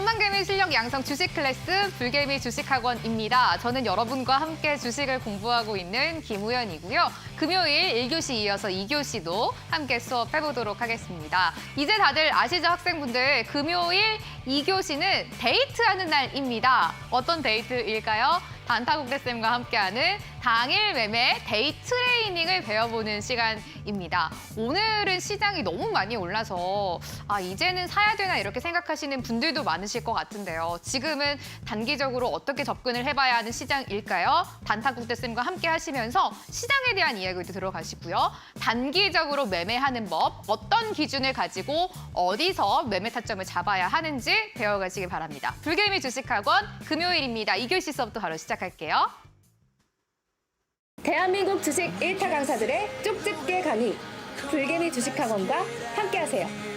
천만개미 실력 양성 주식 클래스 불개미 주식학원입니다. 저는 여러분과 함께 주식을 공부하고 있는 김우연이고요. 금요일 1교시 이어서 2교시도 함께 수업해보도록 하겠습니다. 이제 다들 아시죠, 학생분들? 금요일 2교시는 데이트하는 날입니다. 어떤 데이트일까요? 단타국대쌤과 함께하는 당일 매매 데이 트레이닝을 배워보는 시간입니다. 오늘은 시장이 너무 많이 올라서 이제는 사야 되나 이렇게 생각하시는 분들도 많으실 것 같은데요. 지금은 단기적으로 어떻게 접근을 해봐야 하는 시장일까요? 단타국대쌤과 함께 하시면서 시장에 대한 이야기도 들어가시고요. 단기적으로 매매하는 법, 어떤 기준을 가지고 어디서 매매 타점을 잡아야 하는지 배워가시기 바랍니다. 불개미 주식학원 금요일입니다. 2교시 수업도 바로 시작할게요. 대한민국 주식 1타 강사들의 쪽집게 강의 불개미 주식학원과 함께하세요.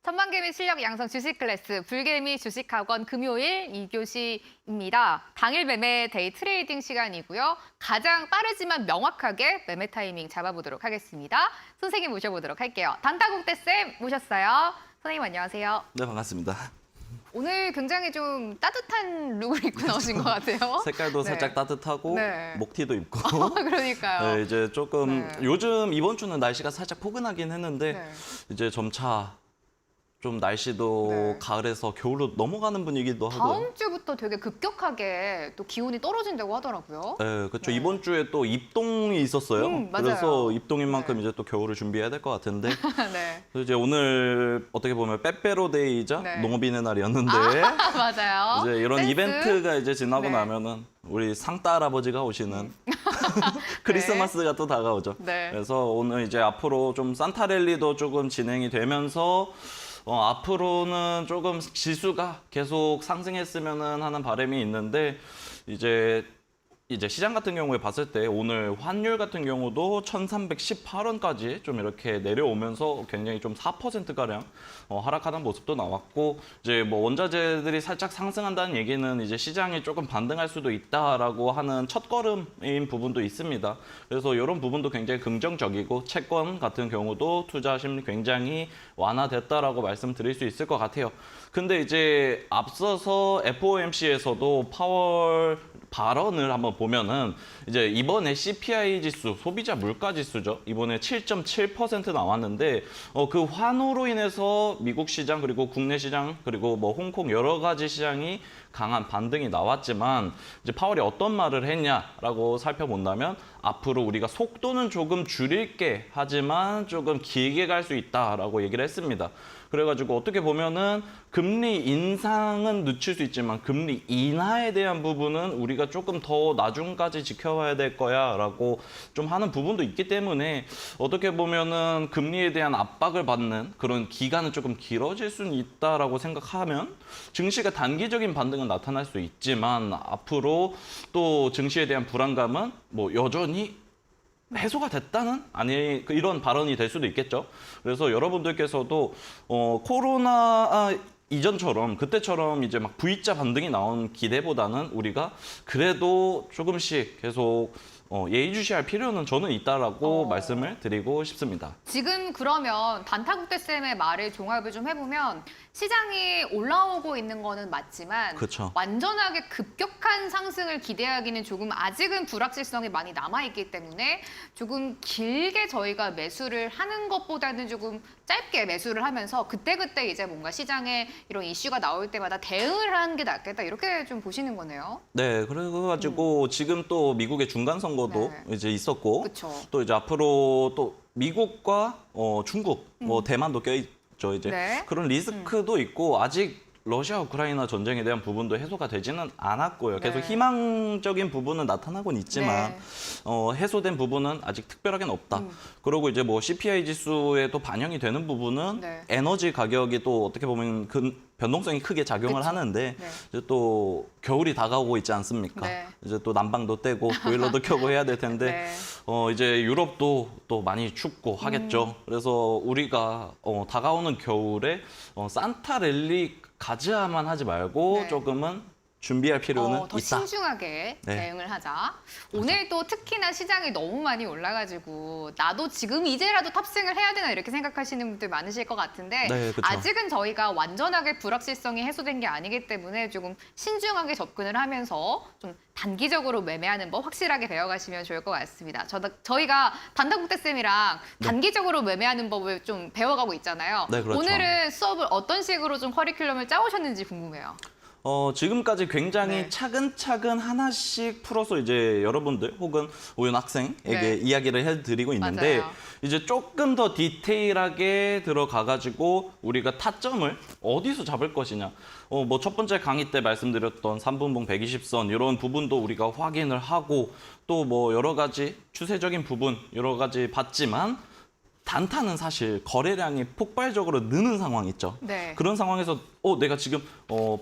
천만개미 실력 양성 주식 클래스 불개미 주식학원 금요일 2교시입니다. 당일 매매 데이 트레이딩 시간이고요. 가장 빠르지만 명확하게 매매 타이밍 잡아보도록 하겠습니다. 선생님 모셔보도록 할게요. 단타국대쌤 모셨어요. 선생님 안녕하세요. 네, 반갑습니다. 오늘 굉장히 좀 따뜻한 룩을 입고 나오신 것 같아요. 색깔도 네. 살짝 따뜻하고 네. 목티도 입고 그러니까요. 네, 이제 조금 네. 요즘 이번 주는 날씨가 살짝 포근하긴 했는데 네. 이제 점차 좀 날씨도 네. 가을에서 겨울로 넘어가는 분위기도 하고요. 다음 주부터 되게 급격하게 또 기온이 떨어진다고 하더라고요. 네, 그렇죠. 네. 이번 주에 또 입동이 있었어요. 맞아요. 그래서 입동인 만큼 네. 이제 또 겨울을 준비해야 될 것 같은데 네. 그래서 이제 오늘 어떻게 보면 빼빼로데이이자 네. 농업인의 날이었는데 맞아요. 이제 이런 센스. 이벤트가 이제 지나고 네. 나면은 우리 상따 할아버지가 오시는 크리스마스가 또 다가오죠. 네. 그래서 오늘 이제 앞으로 좀 산타랠리도 조금 진행이 되면서 앞으로는 조금 지수가 계속 상승했으면 하는 바람이 있는데 이제 시장 같은 경우에 봤을 때 오늘 환율 같은 경우도 1,318원까지 좀 이렇게 내려오면서 굉장히 좀 4%가량 하락하는 모습도 나왔고 이제 뭐 원자재들이 살짝 상승한다는 얘기는 이제 시장이 조금 반등할 수도 있다라고 하는 첫걸음인 부분도 있습니다. 그래서 이런 부분도 굉장히 긍정적이고 채권 같은 경우도 투자 심리 굉장히 완화됐다라고 말씀드릴 수 있을 것 같아요. 근데 이제 앞서서 FOMC에서도 파월 발언을 한번 보면은 이제 이번에 CPI 지수, 소비자 물가 지수죠. 이번에 7.7% 나왔는데 그 환호로 인해서 미국 시장 그리고 국내 시장 그리고 뭐 홍콩 여러 가지 시장이 강한 반등이 나왔지만 이제 파월이 어떤 말을 했냐라고 살펴본다면 앞으로 우리가 속도는 조금 줄일게 하지만 조금 길게 갈 수 있다라고 얘기를 했습니다. 그래가지고 어떻게 보면은 금리 인상은 늦출 수 있지만 금리 인하에 대한 부분은 우리가 조금 더 나중까지 지켜봐야 될 거야라고 좀 하는 부분도 있기 때문에 어떻게 보면은 금리에 대한 압박을 받는 그런 기간은 조금 길어질 수는 있다라고 생각하면 증시가 단기적인 반등은 나타날 수 있지만 앞으로 또 증시에 대한 불안감은 뭐 여전히 해소가 됐다는 이런 발언이 될 수도 있겠죠. 그래서 여러분들께서도 코로나 이전처럼 그때처럼 이제 막 V자 반등이 나온 기대보다는 우리가 그래도 조금씩 계속 예의주시할 필요는 저는 있다라고 말씀을 드리고 싶습니다. 지금 그러면 단타국대쌤의 말을 종합을 좀 해보면 시장이 올라오고 있는 거는 맞지만 그쵸. 완전하게 급격한 상승을 기대하기는 조금 아직은 불확실성이 많이 남아있기 때문에 조금 길게 저희가 매수를 하는 것보다는 조금 짧게 매수를 하면서 그때그때 이제 뭔가 시장에 이런 이슈가 나올 때마다 대응을 하는 게 낫겠다 이렇게 좀 보시는 거네요. 네, 그래가지고 지금 또 미국의 중간 선거도 이제 있었고 그렇죠. 또 이제 앞으로 또 미국과 중국, 뭐 대만도 껴있죠 이제 네. 그런 리스크도 있고 아직 러시아 우크라이나 전쟁에 대한 부분도 해소가 되지는 않았고요. 계속 네. 희망적인 부분은 나타나곤 있지만 네. 해소된 부분은 아직 특별하게는 없다. 그리고 이제 뭐 CPI 지수에도 반영이 되는 부분은 네. 에너지 가격이 또 어떻게 보면 변동성이 크게 작용을 그쵸. 하는데 네. 이제 또 겨울이 다가오고 있지 않습니까? 네. 이제 또 난방도 떼고 보일러도 켜고 해야 될 텐데 네. 이제 유럽도 또 많이 춥고 하겠죠. 그래서 우리가 다가오는 겨울에 산타 랠리 가즈아만 하지 말고 네. 조금은 준비할 필요는 더 있다. 신중하게 네. 대응을 하자. 오늘 또 특히나 시장이 너무 많이 올라가지고 나도 지금 이제라도 탑승을 해야 되나 이렇게 생각하시는 분들 많으실 것 같은데 네, 그쵸. 아직은 저희가 완전하게 불확실성이 해소된 게 아니기 때문에 조금 신중하게 접근을 하면서 좀 단기적으로 매매하는 법 확실하게 배워가시면 좋을 것 같습니다. 저희가 단타국대쌤이랑 단기적으로 매매하는 법을 좀 배워가고 있잖아요. 네, 그렇죠. 오늘은 수업을 어떤 식으로 좀 커리큘럼을 짜오셨는지 궁금해요. 지금까지 굉장히 네. 차근차근 하나씩 풀어서 이제 여러분들 혹은 오윤 학생에게 네. 이야기를 해드리고 있는데 맞아요. 이제 조금 더 디테일하게 들어가가지고 우리가 타점을 어디서 잡을 것이냐. 뭐 첫 번째 강의 때 말씀드렸던 3분봉 120선 이런 부분도 우리가 확인을 하고 또 뭐 여러 가지 추세적인 부분 여러 가지 봤지만 단타는 사실 거래량이 폭발적으로 느는 상황이 있죠. 네. 그런 상황에서 내가 지금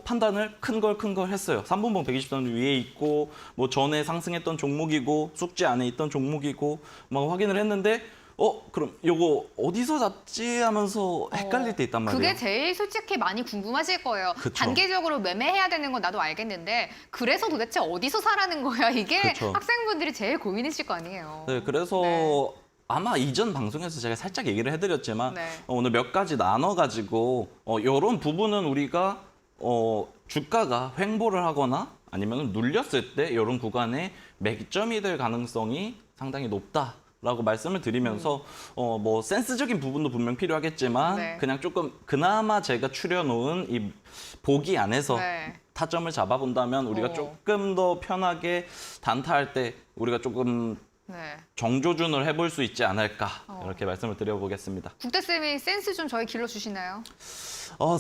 판단을 큰 걸 했어요. 3분봉 120선 위에 있고 뭐 전에 상승했던 종목이고 숙지 안에 있던 종목이고 막 확인을 했는데 그럼 요거 어디서 잡지 하면서 헷갈릴 때 있단 말이에요. 그게 제일 솔직히 많이 궁금하실 거예요. 그쵸. 단계적으로 매매해야 되는 건 나도 알겠는데 그래서 도대체 어디서 사라는 거야? 이게 그쵸. 학생분들이 제일 고민이실 거 아니에요. 네, 그래서 네. 아마 이전 방송에서 제가 살짝 얘기를 해드렸지만 네. 오늘 몇 가지 나눠가지고 이런 부분은 우리가 주가가 횡보를 하거나 아니면 눌렸을 때 이런 구간에 맥점이 될 가능성이 상당히 높다라고 말씀을 드리면서 뭐 센스적인 부분도 분명 필요하겠지만 네. 그냥 조금 그나마 제가 추려놓은 이 보기 안에서 네. 타점을 잡아본다면 우리가 조금 더 편하게 단타할 때 우리가 조금 네. 정조준을 해볼 수 있지 않을까 이렇게 말씀을 드려보겠습니다. 국대쌤이 센스 좀 저희 길러주시나요?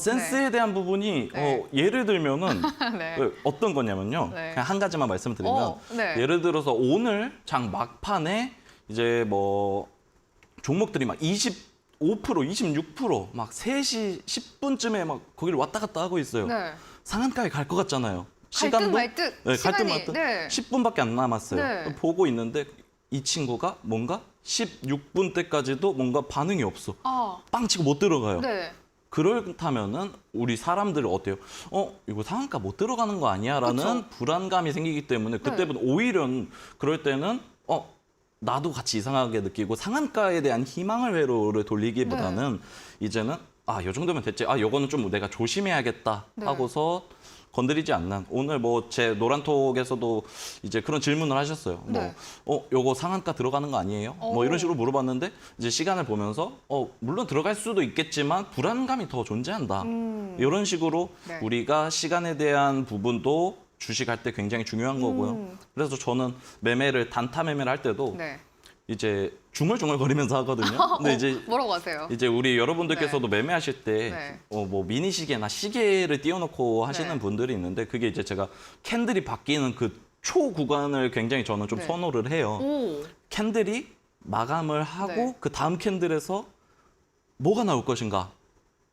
센스에 대한 부분이 네. 예를 들면은 네. 어떤 거냐면요. 네. 그냥 한 가지만 말씀을 드리면 네. 예를 들어서 오늘 장 막판에 이제 뭐 종목들이 막 25%, 26%막 3시 10분쯤에 막 거기를 왔다 갔다 하고 있어요. 네. 상한가에 갈 것 같잖아요. 갈 듯 말 듯. 네, 갈 듯 시간이. 말 듯. 네. 10분밖에 안 남았어요. 네. 보고 있는데 이 친구가 뭔가 16분 때까지도 뭔가 반응이 없어. 빵 치고 못 들어가요. 네. 그렇다면은 우리 사람들 어때요? 이거 상한가 못 들어가는 거 아니야?라는 그쵸. 불안감이 생기기 때문에 그때부터 오히려 그럴 때는 나도 같이 이상하게 느끼고 상한가에 대한 희망을 회로를 돌리기보다는 이제는 요 정도면 됐지. 요거는 좀 내가 조심해야겠다 네. 하고서 건드리지 않는 오늘 뭐 제 노란톡에서도 이제 그런 질문을 하셨어요. 네. 요거 상한가 들어가는 거 아니에요? 뭐 이런 식으로 물어봤는데 이제 시간을 보면서 물론 들어갈 수도 있겠지만 불안감이 더 존재한다. 이런 식으로 네. 우리가 시간에 대한 부분도 주식할 때 굉장히 중요한 거고요. 그래서 저는 매매를 단타 매매를 할 때도 네. 이제 중얼중얼거리면서 하거든요. 근데 이제 뭐라고 하세요? 이제 우리 여러분들께서도 매매하실 때 네. 뭐 미니 시계나 시계를 띄워놓고 하시는 네. 분들이 있는데 그게 이제 제가 캔들이 바뀌는 그 초 구간을 굉장히 저는 좀 네. 선호를 해요. 캔들이 마감을 하고 네. 그 다음 캔들에서 뭐가 나올 것인가.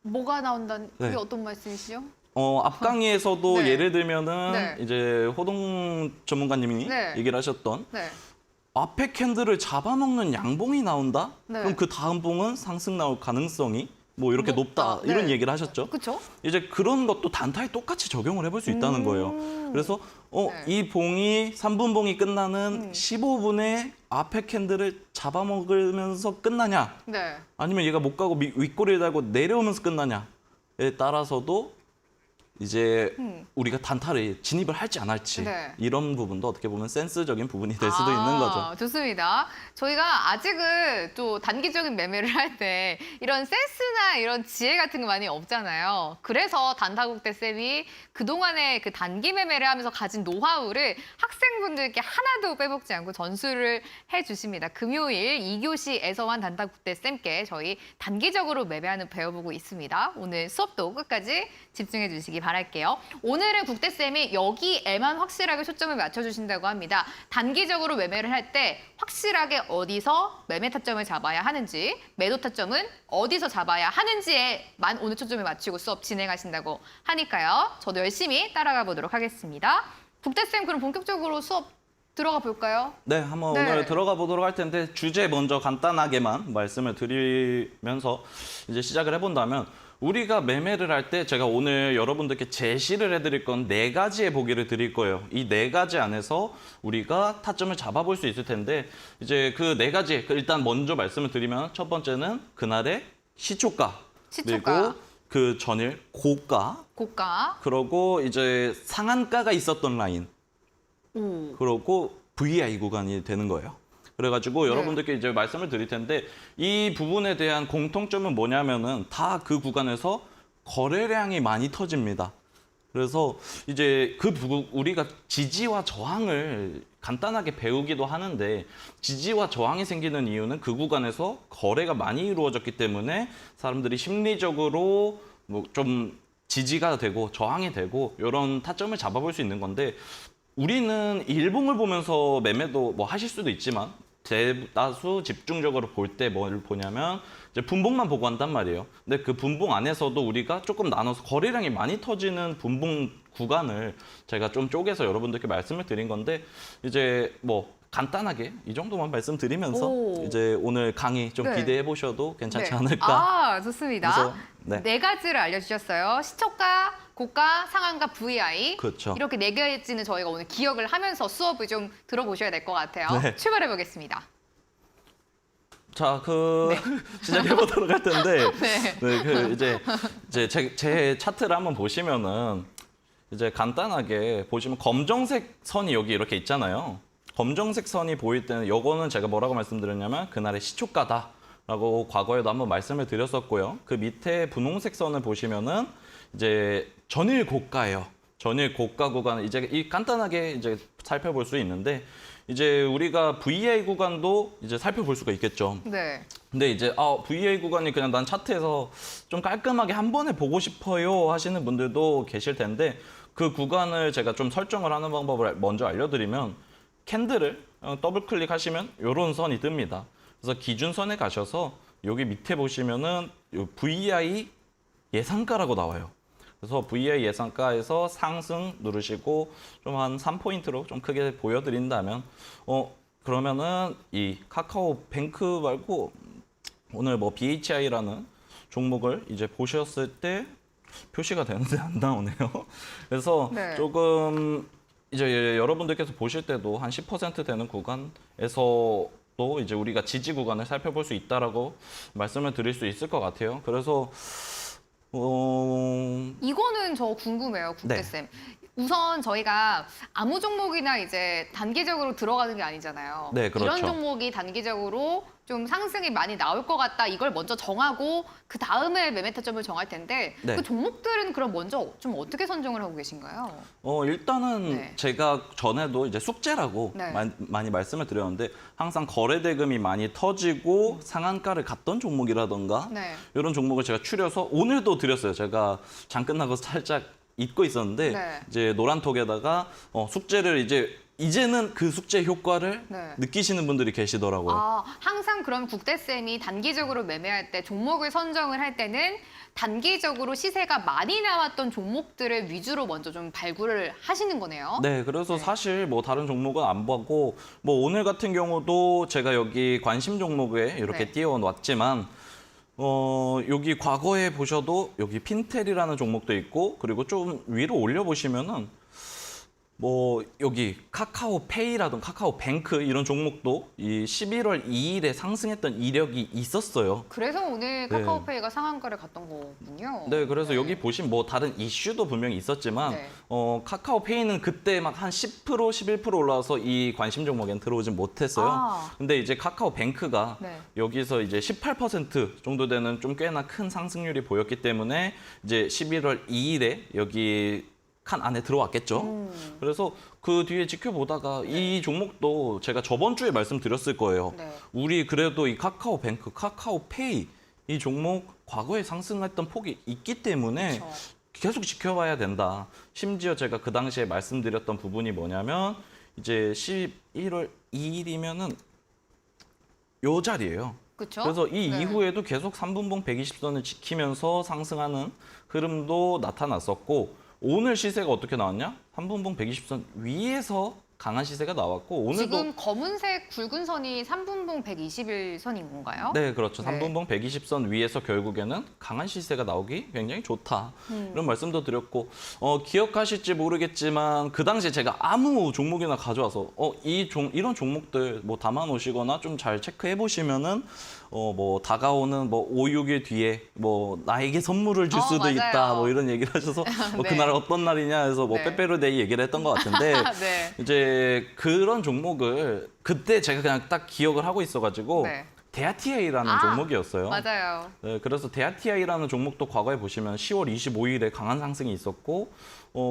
뭐가 나온다는 그게 네. 어떤 말씀이시죠? 앞 강의에서도 네. 예를 들면은 네. 이제 호동 전문가님이 네. 얘기를 하셨던 네. 앞에 캔들을 잡아먹는 양봉이 나온다? 네. 그럼 그 다음 봉은 상승 나올 가능성이 뭐 이렇게 높다. 높다 이런 네. 얘기를 하셨죠. 그렇죠? 이제 그런 것도 단타에 똑같이 적용을 해볼 수 있다는 거예요. 그래서 네. 이 봉이 3분 봉이 끝나는 15분에 앞에 캔들을 잡아먹으면서 끝나냐? 네. 아니면 얘가 못 가고 윗꼬리를 달고 내려오면서 끝나냐? 따라서도 이제 우리가 단타를 진입을 할지 안 할지 네. 이런 부분도 어떻게 보면 센스적인 부분이 될 수도 있는 거죠. 좋습니다. 저희가 아직은 또 단기적인 매매를 할 때 이런 센스나 이런 지혜 같은 거 많이 없잖아요. 그래서 단타국대 쌤이 그동안에 그 단기 매매를 하면서 가진 노하우를 학생분들께 하나도 빼먹지 않고 전수를 해주십니다. 금요일 2교시에서만 단타국대 쌤께 저희 단기적으로 매매하는 배워보고 있습니다. 오늘 수업도 끝까지 집중해 주시기 바랄게요. 오늘은 국대쌤이 여기에만 확실하게 초점을 맞춰주신다고 합니다. 단기적으로 매매를 할 때 확실하게 어디서 매매 타점을 잡아야 하는지, 매도 타점은 어디서 잡아야 하는지에만 오늘 초점을 맞추고 수업 진행하신다고 하니까요. 저도 열심히 따라가 보도록 하겠습니다. 국대쌤 그럼 본격적으로 수업 들어가 볼까요? 네, 한번 네. 오늘 들어가 보도록 할 텐데 주제 먼저 간단하게만 말씀을 드리면서 이제 시작을 해본다면 우리가 매매를 할 때 제가 오늘 여러분들께 제시를 해드릴 건 4가지의 보기를 드릴 거예요. 이 4가지 안에서 우리가 타점을 잡아볼 수 있을 텐데 이제 그 4가지 일단 먼저 말씀을 드리면 첫 번째는 그날의 시초가, 시초가. 그리고 그 전일 고가, 고가. 그러고 이제 상한가가 있었던 라인, 오. 그러고 VI 구간이 되는 거예요. 그래가지고 네. 여러분들께 이제 말씀을 드릴 텐데 이 부분에 대한 공통점은 뭐냐면은 다 그 구간에서 거래량이 많이 터집니다. 그래서 이제 우리가 지지와 저항을 간단하게 배우기도 하는데 지지와 저항이 생기는 이유는 그 구간에서 거래가 많이 이루어졌기 때문에 사람들이 심리적으로 뭐 좀 지지가 되고 저항이 되고 이런 타점을 잡아볼 수 있는 건데 우리는 일봉을 보면서 매매도 뭐 하실 수도 있지만 대다수 집중적으로 볼 때 뭘 보냐면 이제 분봉만 보고 한단 말이에요. 근데 그 분봉 안에서도 우리가 조금 나눠서 거래량이 많이 터지는 분봉 구간을 제가 좀 쪼개서 여러분들께 말씀을 드린 건데 이제 뭐 간단하게 이 정도만 말씀드리면서 오. 이제 오늘 강의 좀 네. 기대해 보셔도 괜찮지 네. 않을까. 좋습니다. 그래서, 네. 네 가지를 알려주셨어요. 시초가, 고가, 상한가, VI. 그렇죠. 이렇게 4가지는 저희가 오늘 기억을 하면서 수업을 좀 들어보셔야 될 것 같아요. 네. 출발해 보겠습니다. 자, 시작해 보도록 할 텐데, 네. 이제 제 차트를 한번 보시면은 이제 간단하게 보시면 검정색 선이 여기 이렇게 있잖아요. 검정색 선이 보일 때는 요거는 제가 뭐라고 말씀드렸냐면 그날의 시초가다라고 과거에도 한번 말씀을 드렸었고요. 그 밑에 분홍색 선을 보시면은 이제 전일 고가예요. 전일 고가 구간은 이제 간단하게 이제 살펴볼 수 있는데 이제 우리가 VI 구간도 이제 살펴볼 수가 있겠죠. 네. 근데 이제 VI 구간이 그냥 난 차트에서 좀 깔끔하게 한 번에 보고 싶어요 하시는 분들도 계실 텐데 그 구간을 제가 좀 설정을 하는 방법을 먼저 알려드리면 캔들을 더블 클릭하시면 이런 선이 뜹니다. 그래서 기준선에 가셔서 여기 밑에 보시면은 요 VI 예상가라고 나와요. 그래서 VI 예상가에서 상승 누르시고 좀 한 3포인트로 좀 크게 보여드린다면 그러면은 이 카카오뱅크 말고 오늘 뭐 BHI라는 종목을 이제 보셨을 때 표시가 되는데 안 나오네요. 그래서 네. 조금 이제 여러분들께서 보실 때도 한 10% 되는 구간에서도 이제 우리가 지지 구간을 살펴볼 수 있다라고 말씀을 드릴 수 있을 것 같아요. 그래서 이거는 저 궁금해요, 국대쌤. 우선 저희가 아무 종목이나 이제 단기적으로 들어가는 게 아니잖아요. 네, 그렇죠. 이런 종목이 단기적으로 좀 상승이 많이 나올 것 같다. 이걸 먼저 정하고 그 다음에 매매 타점을 정할 텐데 네. 그 종목들은 그럼 먼저 좀 어떻게 선정을 하고 계신가요? 일단은 네. 제가 전에도 이제 숙제라고 네. 많이 말씀을 드렸는데 항상 거래 대금이 많이 터지고 상한가를 갔던 종목이라던가 네. 이런 종목을 제가 추려서 오늘도 드렸어요. 제가 장 끝나고 살짝 잊고 있었는데 네. 이제 노란톡에다가 숙제를 이제는 그 숙제 효과를 네. 느끼시는 분들이 계시더라고요. 항상 그럼 국대쌤이 단기적으로 매매할 때 종목을 선정을 할 때는 단기적으로 시세가 많이 나왔던 종목들을 위주로 먼저 좀 발굴을 하시는 거네요. 네, 그래서 사실 뭐 다른 종목은 안 보고 뭐 오늘 같은 경우도 제가 여기 관심 종목에 이렇게 네. 띄워놨지만 여기 과거에 보셔도 여기 핀텔이라는 종목도 있고 그리고 좀 위로 올려보시면은 뭐 여기 카카오페이라든가 카카오뱅크 이런 종목도 이 11월 2일에 상승했던 이력이 있었어요. 그래서 오늘 네. 카카오페이가 상한가를 갔던 거군요. 네, 그래서 여기 보시면 뭐 다른 이슈도 분명히 있었지만 네. 카카오페이는 그때 막 한 10%, 11% 올라와서 이 관심 종목엔 들어오진 못했어요. 아. 근데 이제 카카오뱅크가 네. 여기서 이제 18% 정도 되는 좀 꽤나 큰 상승률이 보였기 때문에 이제 11월 2일에 여기 칸 안에 들어왔겠죠. 그래서 그 뒤에 지켜보다가 이 종목도 제가 저번 주에 말씀드렸을 거예요. 네. 우리 그래도 이 카카오뱅크, 카카오페이 이 종목 과거에 상승했던 폭이 있기 때문에 그렇죠. 계속 지켜봐야 된다. 심지어 제가 그 당시에 말씀드렸던 부분이 뭐냐면 이제 11월 2일이면은 요 자리예요. 그렇죠. 그래서 이 네. 이후에도 계속 3분봉 120선을 지키면서 상승하는 흐름도 나타났었고 오늘 시세가 어떻게 나왔냐? 3분봉 120선 위에서 강한 시세가 나왔고 오늘도 지금 검은색 굵은 선이 3분봉 121선인 건가요? 네, 그렇죠. 네. 3분봉 120선 위에서 결국에는 강한 시세가 나오기 굉장히 좋다. 이런 말씀도 드렸고 기억하실지 모르겠지만 그 당시에 제가 아무 종목이나 가져와서 이런 종목들 뭐 담아 놓으시거나 좀 잘 체크해 보시면은 뭐 다가오는 뭐 5, 6일 뒤에 뭐 나에게 선물을 줄 수도 맞아요. 있다. 뭐 이런 얘기를 하셔서 네. 그날 어떤 날이냐 해서 뭐 네. 빼빼로데이 얘기를 했던 것 같은데 네. 이제 그런 종목을 그때 제가 그냥 딱 기억을 하고 있어가지고 네. 데아티아이라는 종목이었어요. 맞아요. 네, 그래서 데아티아이라는 종목도 과거에 보시면 10월 25일에 강한 상승이 있었고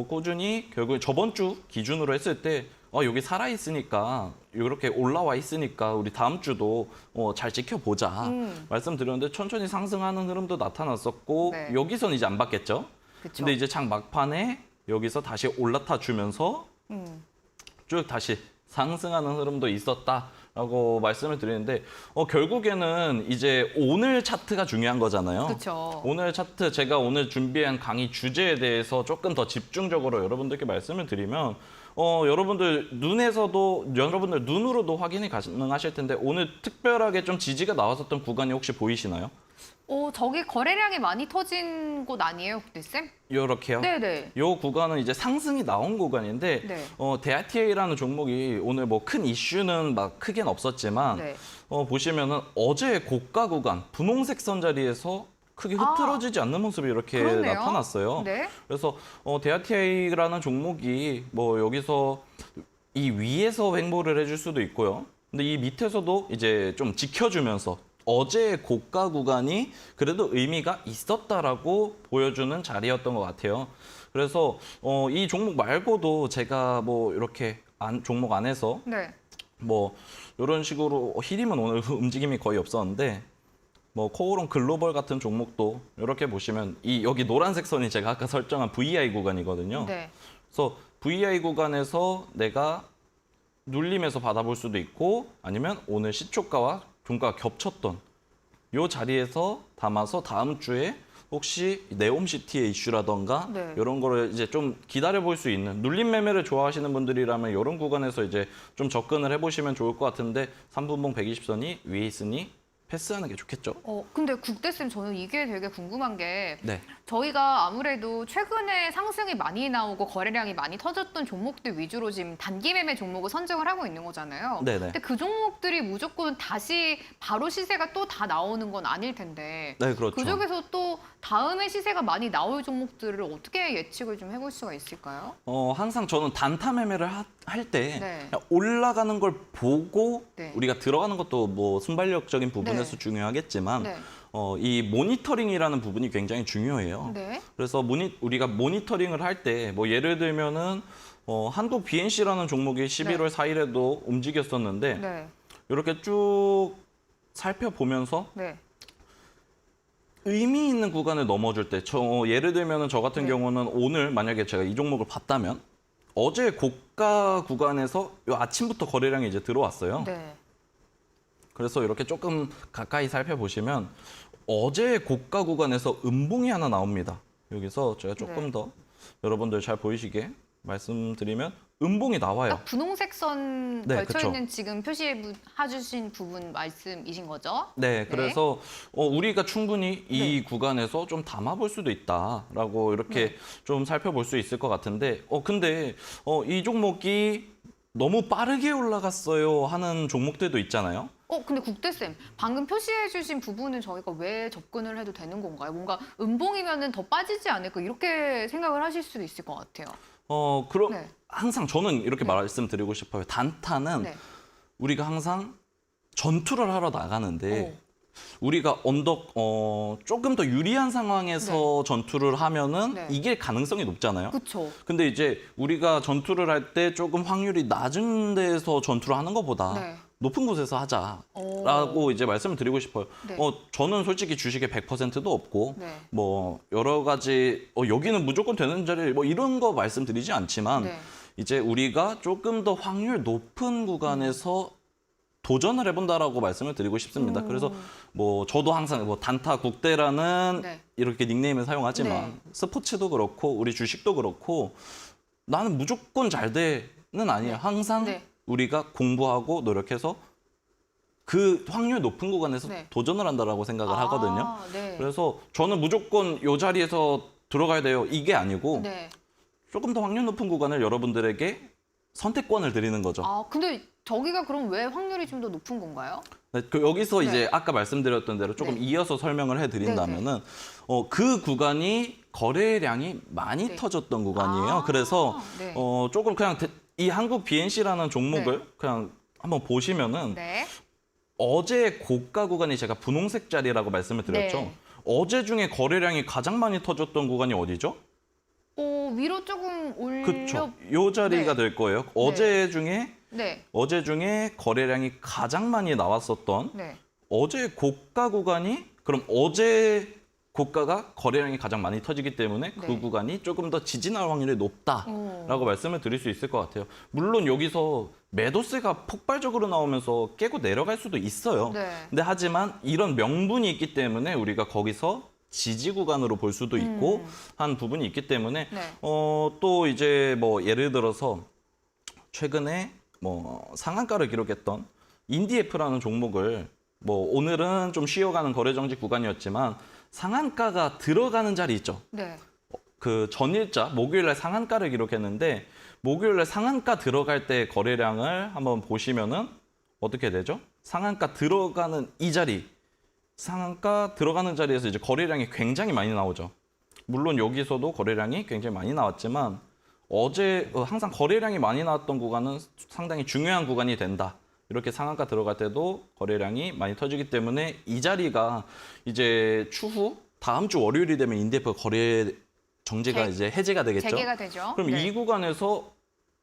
꾸준히 결국 저번 주 기준으로 했을 때 여기 살아 있으니까 이렇게 올라와 있으니까 우리 다음 주도 잘 지켜보자 말씀드렸는데 천천히 상승하는 흐름도 나타났었고 네. 여기서는 이제 안 받겠죠. 그쵸. 근데 이제 장 막판에 여기서 다시 올라타 주면서 쭉 다시 상승하는 흐름도 있었다라고 말씀을 드리는데 결국에는 이제 오늘 차트가 중요한 거잖아요. 그렇죠. 오늘 차트 제가 오늘 준비한 강의 주제에 대해서 조금 더 집중적으로 여러분들께 말씀을 드리면 여러분들 여러분들 눈으로도 확인이 가능하실 텐데 오늘 특별하게 좀 지지가 나왔었던 구간이 혹시 보이시나요? 저기 거래량이 많이 터진 곳 아니에요, 국대쌤? 이렇게요. 네네. 이 구간은 이제 상승이 나온 구간인데 네. 데아티아이라는 종목이 오늘 뭐 큰 이슈는 막 크게는 없었지만 네. 보시면은 어제 고가 구간 분홍색 선 자리에서 크게 흐트러지지 않는 모습이 이렇게 그렇네요. 나타났어요. 네. 그래서 데아티아이라는 종목이 뭐 여기서 이 위에서 횡보를 해줄 수도 있고요. 근데 이 밑에서도 이제 좀 지켜주면서 어제 고가 구간이 그래도 의미가 있었다라고 보여주는 자리였던 것 같아요. 그래서 이 종목 말고도 제가 뭐 이렇게 종목 안에서 네. 뭐 이런 식으로 히림은 오늘 움직임이 거의 없었는데 뭐 코오롱 글로벌 같은 종목도 이렇게 보시면 여기 노란색 선이 제가 아까 설정한 VI 구간이거든요. 네. 그래서 VI 구간에서 내가 눌림에서 받아볼 수도 있고 아니면 오늘 시초가와 종가가 겹쳤던 이 자리에서 담아서 다음 주에 혹시 네옴시티의 이슈라던가 네. 이런 거를 이제 좀 기다려 볼 수 있는 눌림 매매를 좋아하시는 분들이라면 이런 구간에서 이제 좀 접근을 해보시면 좋을 것 같은데 3분봉 120선이 위에 있으니 패스하는 게 좋겠죠. 근데 국대쌤 저는 이게 되게 궁금한 게 네. 저희가 아무래도 최근에 상승이 많이 나오고 거래량이 많이 터졌던 종목들 위주로 지금 단기 매매 종목을 선정을 하고 있는 거잖아요. 네네. 근데 그 종목들이 무조건 다시 바로 시세가 또 다 나오는 건 아닐 텐데 네, 그렇죠. 그쪽에서 또 다음에 시세가 많이 나올 종목들을 어떻게 예측을 좀 해볼 수가 있을까요? 항상 저는 단타 매매를 할 때 네. 올라가는 걸 보고 네. 우리가 들어가는 것도 뭐 순발력적인 부분에서 네. 중요하겠지만 네. 이 모니터링이라는 부분이 굉장히 중요해요. 네. 그래서 우리가 모니터링을 할 때 뭐 예를 들면은 한국 BNC라는 종목이 11월 4일에도 움직였었는데 네. 이렇게 쭉 살펴보면서 네. 의미 있는 구간을 넘어줄 때, 예를 들면 저 같은 네. 경우는 오늘 만약에 제가 이 종목을 봤다면 어제 고가 구간에서 요 아침부터 거래량이 이제 들어왔어요. 네. 그래서 이렇게 조금 가까이 살펴보시면 어제 고가 구간에서 음봉이 하나 나옵니다. 여기서 제가 조금 네. 더 여러분들 잘 보이시게 말씀드리면 음봉이 나와요. 딱 분홍색 선 네, 걸쳐 그쵸. 있는 지금 표시해주신 부분 말씀이신 거죠? 네, 그래서 우리가 충분히 이 네. 구간에서 좀 담아볼 수도 있다라고 이렇게 좀 살펴볼 수 있을 것 같은데, 근데 이 종목이 너무 빠르게 올라갔어요 하는 종목들도 있잖아요. 근데 국대쌤, 방금 표시해주신 부분은 저희가 왜 접근을 해도 되는 건가요? 뭔가 음봉이면은 더 빠지지 않을까 이렇게 생각을 하실 수도 있을 것 같아요. 그럼 네. 항상 저는 이렇게 네. 말씀드리고 싶어요. 단타는 네. 우리가 항상 전투를 하러 나가는데 우리가 조금 더 유리한 상황에서 전투를 하면은 네. 이길 가능성이 높잖아요. 그쵸. 근데 이제 우리가 전투를 할 때 조금 확률이 낮은 데서 전투를 하는 것보다 네. 높은 곳에서 하자라고 이제 말씀을 드리고 싶어요. 네. 저는 솔직히 주식에 100%도 없고 네. 뭐 여러 가지 여기는 무조건 되는 자리 뭐 이런 거 말씀드리지 않지만 네. 이제 우리가 조금 더 확률 높은 구간에서 도전을 해본다라고 말씀을 드리고 싶습니다. 그래서 뭐 저도 항상 뭐 단타 국대라는 네. 이렇게 닉네임을 사용하지만 네. 스포츠도 그렇고 우리 주식도 그렇고 나는 무조건 잘 돼는 아니에요. 항상 네. 우리가 공부하고 노력해서 그 확률 높은 구간에서 네. 도전을 한다라고 생각을 하거든요. 네. 그래서 저는 무조건 이 자리에서 들어가야 돼요. 이게 아니고 네. 조금 더 확률 높은 구간을 여러분들에게 선택권을 드리는 거죠. 근데 저기가 그럼 왜 확률이 좀 더 높은 건가요? 네, 여기서 네. 이제 아까 말씀드렸던 대로 조금 네. 이어서 설명을 해드린다면은 그 구간이 거래량이 많이 네. 터졌던 구간이에요. 그래서 네. 조금 그냥 이 한국 BNC라는 종목을 네. 그냥 한번 보시면은 네. 어제 고가 구간이 제가 분홍색 자리라고 말씀을 드렸죠. 네. 어제 중에 거래량이 가장 많이 터졌던 구간이 어디죠? 위로 조금 올려. 그렇죠. 요 자리가 네. 될 거예요. 어제 중에 거래량이 가장 많이 나왔었던 네. 어제 고가 구간이 그럼 어제 고가가 거래량이 가장 많이 터지기 때문에 그 네. 구간이 조금 더 지지날 확률이 높다라고 오. 말씀을 드릴 수 있을 것 같아요. 물론 여기서 매도세가 폭발적으로 나오면서 깨고 내려갈 수도 있어요. 네. 근데 하지만 이런 명분이 있기 때문에 우리가 거기서 지지 구간으로 볼 수도 있고 한 부분이 있기 때문에 네. 또 이제 뭐 예를 들어서 최근에 뭐 상한가를 기록했던 인디에프라는 종목을 뭐 오늘은 좀 쉬어가는 거래 정지 구간이었지만 상한가가 들어가는 자리 있죠. 네. 그 전일자 목요일날 상한가를 기록했는데 목요일날 상한가 들어갈 때 거래량을 한번 보시면은 어떻게 되죠? 상한가 들어가는 이 자리, 상한가 들어가는 자리에서 이제 거래량이 굉장히 많이 나오죠. 물론 여기서도 거래량이 굉장히 많이 나왔지만 어제 항상 거래량이 많이 나왔던 구간은 상당히 중요한 구간이 된다. 이렇게 상한가 들어갈 때도 거래량이 많이 터지기 때문에 이 자리가 이제 추후 다음 주 월요일이 되면 인디에프 거래 정지가 이제 해제가 되겠죠. 재개가 되죠. 그럼 네. 이 구간에서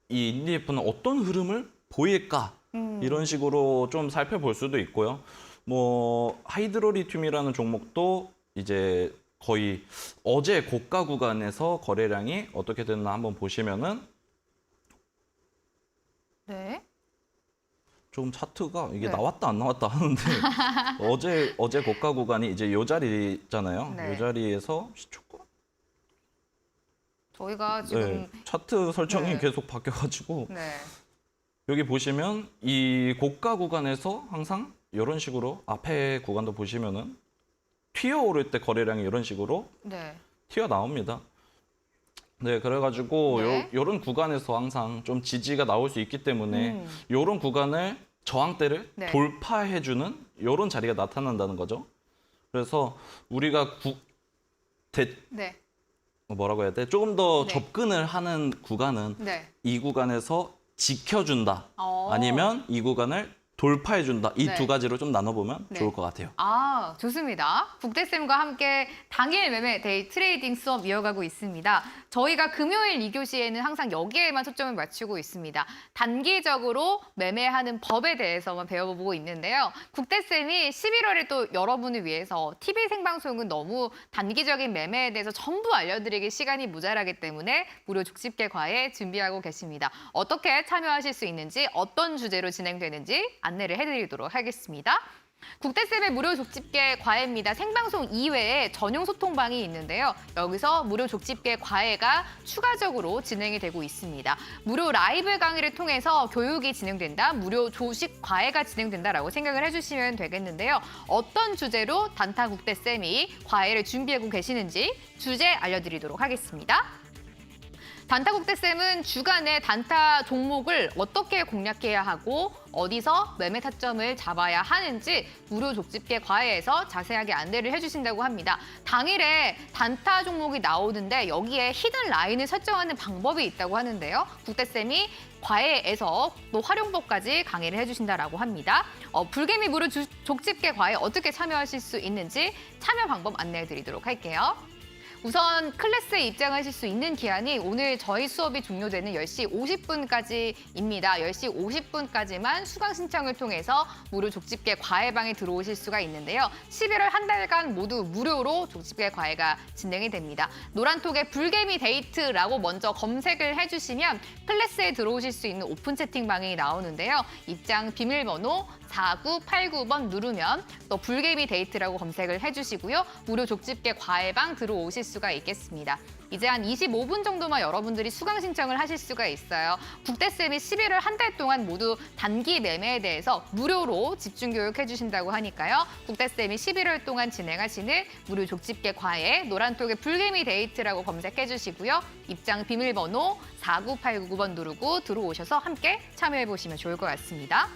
이 인디에프는 어떤 흐름을 보일까? 이런 식으로 좀 살펴볼 수도 있고요. 뭐 하이드로리튬이라는 종목도 이제 거의 어제 고가 구간에서 거래량이 어떻게 됐나 한번 보시면은 네. 좀 차트가 이게 네. 나왔다 안 나왔다 하는데 어제 고가 구간이 이제 요 자리잖아요. 네. 요 자리에서 시초가 저희가 지금 차트 설정이 네. 계속 바뀌어가지고 네. 여기 보시면 이 고가 구간에서 항상 이런 식으로 앞에 구간도 보시면은 튀어오를 때 거래량이 이런 식으로 네. 튀어나옵니다. 네, 그래가지고 네. 요런 구간에서 항상 좀 지지가 나올 수 있기 때문에 요런 구간을 저항대를 네. 돌파해주는 요런 자리가 나타난다는 거죠. 그래서 우리가 네. 뭐라고 해야 돼? 조금 더 네. 접근을 하는 구간은 네. 이 구간에서 지켜준다. 어. 아니면 이 구간을 돌파해준다. 이 네. 두 가지로 좀 나눠보면 네. 좋을 것 같아요. 좋습니다. 국대쌤과 함께 당일 매매 데이 트레이딩 수업 이어가고 있습니다. 저희가 금요일 2교시에는 항상 여기에만 초점을 맞추고 있습니다. 단기적으로 매매하는 법에 대해서만 배워보고 있는데요. 국대쌤이 11월에 또 여러분을 위해서 TV 생방송은 너무 단기적인 매매에 대해서 전부 알려드리기 시간이 모자라기 때문에 무료 죽집게 과외 준비하고 계십니다. 어떻게 참여하실 수 있는지, 어떤 주제로 진행되는지 안내를 해드리도록 하겠습니다. 국대쌤의 무료 족집게 과외입니다. 생방송 이외에 전용 소통방이 있는데요. 여기서 무료 족집게 과외가 추가적으로 진행이 되고 있습니다. 무료 라이브 강의를 통해서 교육이 진행된다, 무료 조식 과외가 진행된다라고 생각을 해주시면 되겠는데요. 어떤 주제로 단타 국대쌤이 과외를 준비하고 계시는지 주제 알려드리도록 하겠습니다. 단타 국대쌤은 주간에 단타 종목을 어떻게 공략해야 하고 어디서 매매 타점을 잡아야 하는지 무료 족집게 과외에서 자세하게 안내를 해주신다고 합니다. 당일에 단타 종목이 나오는데 여기에 히든 라인을 설정하는 방법이 있다고 하는데요. 국대쌤이 과외에서 또 활용법까지 강의를 해주신다라고 합니다. 불개미 무료 족집게 과외 어떻게 참여하실 수 있는지 참여 방법 안내해드리도록 할게요. 우선 클래스에 입장하실 수 있는 기한이 오늘 저희 수업이 종료되는 10시 50분까지입니다. 10시 50분까지만 수강 신청을 통해서 무료 족집게 과외방에 들어오실 수가 있는데요. 11월 한 달간 모두 무료로 족집게 과외가 진행이 됩니다. 노란톡에 불개미 데이트라고 먼저 검색을 해주시면 클래스에 들어오실 수 있는 오픈 채팅방이 나오는데요. 입장 비밀번호 4989번 누르면 또 불개미 데이트라고 검색을 해주시고요. 무료 족집게 과외방 들어오실 수가 있겠습니다. 이제 한 25분 정도만 여러분들이 수강 신청을 하실 수가 있어요. 국대쌤이 11월 한 달 동안 모두 단기 매매에 대해서 무료로 집중 교육해 주신다고 하니까요. 국대쌤이 11월 동안 진행하시는 무료 족집게 과외 노란톡에 불개미 데이트라고 검색해 주시고요. 입장 비밀번호 49899번 누르고 들어오셔서 함께 참여해 보시면 좋을 것 같습니다.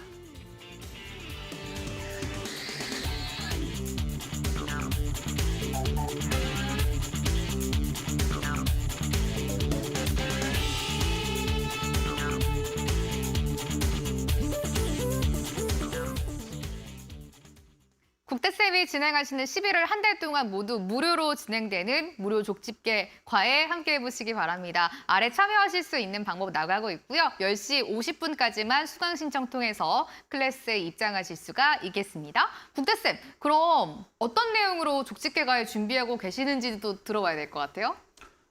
국대쌤이 진행하시는 11월 한 달 동안 모두 무료로 진행되는 무료 족집게 과외 함께 해보시기 바랍니다. 아래 참여하실 수 있는 방법 나가고 있고요. 10시 50분까지만 수강 신청 통해서 클래스에 입장하실 수가 있겠습니다. 국대쌤, 그럼 어떤 내용으로 족집게 과외 준비하고 계시는지도 들어봐야 될 것 같아요.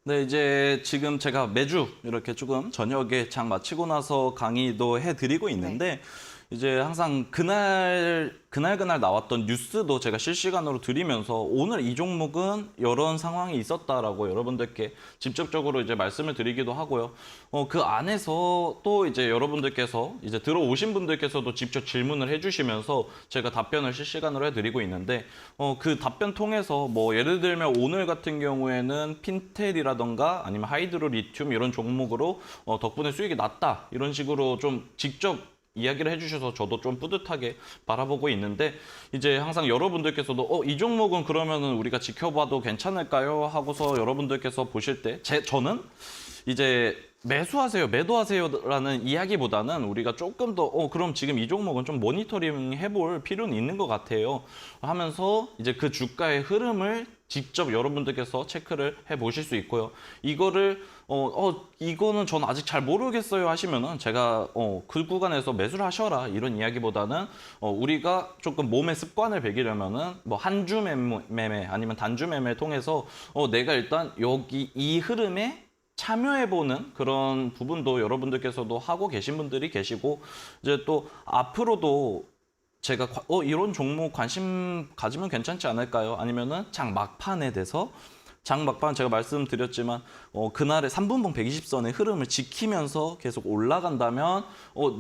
네, 이제 지금 제가 매주 이렇게 조금 저녁에 장 마치고 나서 강의도 해드리고 있는데 이제 항상 그날 나왔던 뉴스도 제가 실시간으로 드리면서 오늘 이 종목은 이런 상황이 있었다라고 여러분들께 직접적으로 이제 말씀을 드리기도 하고요. 그 안에서 또 이제 여러분들께서 이제 들어오신 분들께서도 직접 질문을 해주시면서 제가 답변을 실시간으로 해드리고 있는데 그 답변 통해서 뭐 예를 들면 오늘 같은 경우에는 핀텔이라던가 아니면 하이드로 리튬 이런 종목으로 덕분에 수익이 났다 이런 식으로 좀 직접 이야기를 해주셔서 저도 좀 뿌듯하게 바라보고 있는데 이제 항상 여러분들께서도 이 종목은 그러면은 우리가 지켜봐도 괜찮을까요? 하고서 여러분들께서 보실 때 저는 이제 매수하세요, 매도하세요라는 이야기보다는 우리가 조금 더 그럼 지금 이 종목은 좀 모니터링 해볼 필요는 있는 것 같아요 하면서 이제 그 주가의 흐름을 직접 여러분들께서 체크를 해보실 수 있고요. 이거를 이거는 전 아직 잘 모르겠어요 하시면은 제가 그 구간에서 매수를 하셔라 이런 이야기보다는 우리가 조금 몸의 습관을 배기려면은 뭐 한 주 매매 아니면 단주 매매 통해서 내가 일단 여기 이 흐름에 참여해보는 그런 부분도 여러분들께서도 하고 계신 분들이 계시고 이제 또 앞으로도 제가 이런 종목 관심 가지면 괜찮지 않을까요? 아니면은 장 막판에 대해서 장 막판 제가 말씀드렸지만 그날의 3분봉 120선의 흐름을 지키면서 계속 올라간다면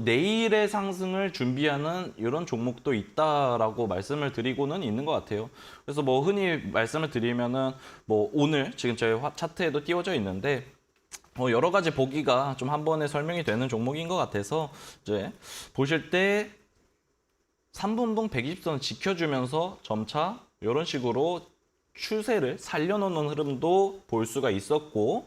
내일의 상승을 준비하는 이런 종목도 있다라고 말씀을 드리고는 있는 것 같아요. 그래서 뭐 흔히 말씀을 드리면은 뭐 오늘 지금 제 차트에도 띄워져 있는데 여러 가지 보기가 좀 한 번에 설명이 되는 종목인 것 같아서 이제 보실 때 3분봉 120선 지켜주면서 점차 이런 식으로 추세를 살려놓는 흐름도 볼 수가 있었고